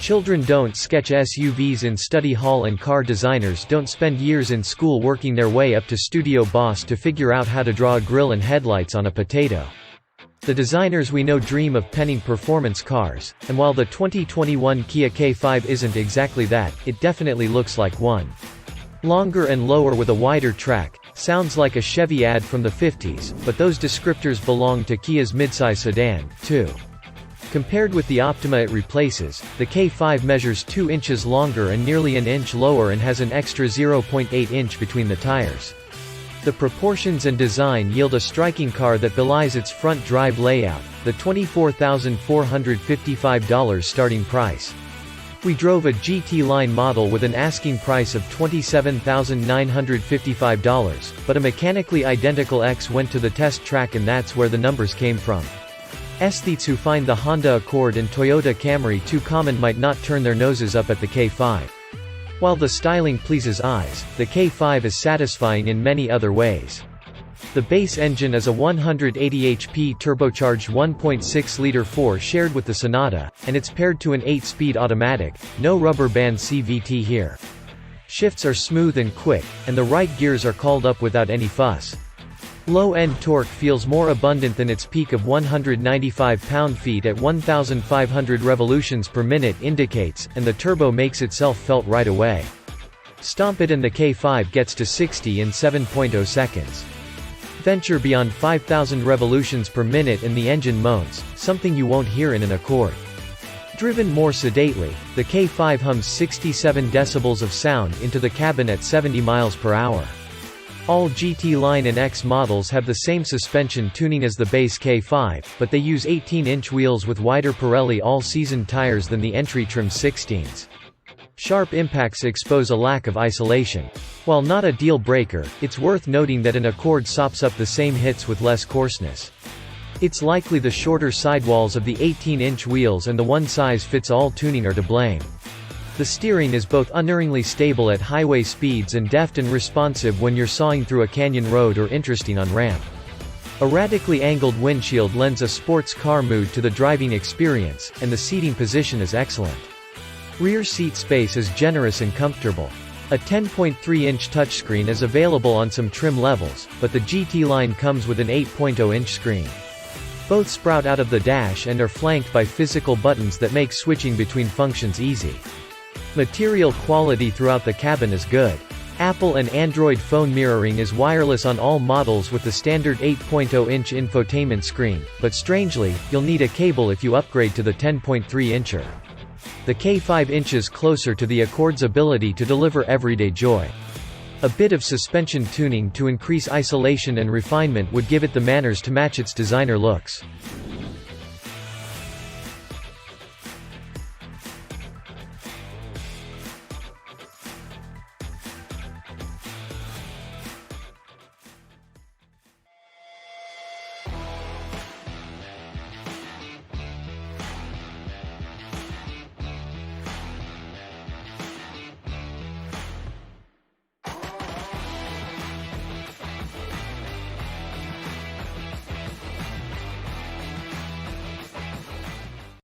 Children don't sketch SUVs in study hall and car designers don't spend years in school working their way up to studio boss to figure out how to draw a grille and headlights on a potato. The designers we know dream of penning performance cars, and while the 2021 Kia K5 isn't exactly that, it definitely looks like one. Longer and lower with a wider track, sounds like a Chevy ad from the 50s, but those descriptors belong to Kia's midsize sedan, too. Compared with the Optima it replaces, the K5 measures 2 inches longer and nearly an inch lower and has an extra 0.8 inch between the tires. The proportions and design yield a striking car that belies its front drive layout, the $24,455 starting price. We drove a GT line model with an asking price of $27,955, but a mechanically identical X went to the test track and that's where the numbers came from. Aesthetes who find the Honda Accord and Toyota Camry too common might not turn their noses up at the K5. While the styling pleases eyes, the K5 is satisfying in many other ways. The base engine is a 180 HP turbocharged 1.6-liter 4 shared with the Sonata, and it's paired to an 8-speed automatic, no rubber band CVT here. Shifts are smooth and quick, and the right gears are called up without any fuss. Low-end torque feels more abundant than its peak of 195 pound-feet at 1,500 revolutions per minute indicates, and the turbo makes itself felt right away. Stomp it and the K5 gets to 60 in 7.0 seconds. Venture beyond 5,000 revolutions per minute and the engine moans, something you won't hear in an Accord. Driven more sedately, the K5 hums 67 decibels of sound into the cabin at 70 miles per hour. All GT Line and X models have the same suspension tuning as the base K5, but they use 18-inch wheels with wider Pirelli all-season tires than the entry trim 16s. Sharp impacts expose a lack of isolation. While not a deal-breaker, it's worth noting that an Accord sops up the same hits with less coarseness. It's likely the shorter sidewalls of the 18-inch wheels and the one-size-fits-all tuning are to blame. The steering is both unerringly stable at highway speeds and deft and responsive when you're sawing through a canyon road or interesting on ramp. A radically angled windshield lends a sports car mood to the driving experience, and the seating position is excellent. Rear seat space is generous and comfortable. A 10.3-inch touchscreen is available on some trim levels, but the GT line comes with an 8.0-inch screen. Both sprout out of the dash and are flanked by physical buttons that make switching between functions easy. Material quality throughout the cabin is good. Apple and Android phone mirroring is wireless on all models with the standard 8.0-inch infotainment screen, but strangely, you'll need a cable if you upgrade to the 10.3-incher. The K5 inches closer to the Accord's ability to deliver everyday joy. A bit of suspension tuning to increase isolation and refinement would give it the manners to match its designer looks.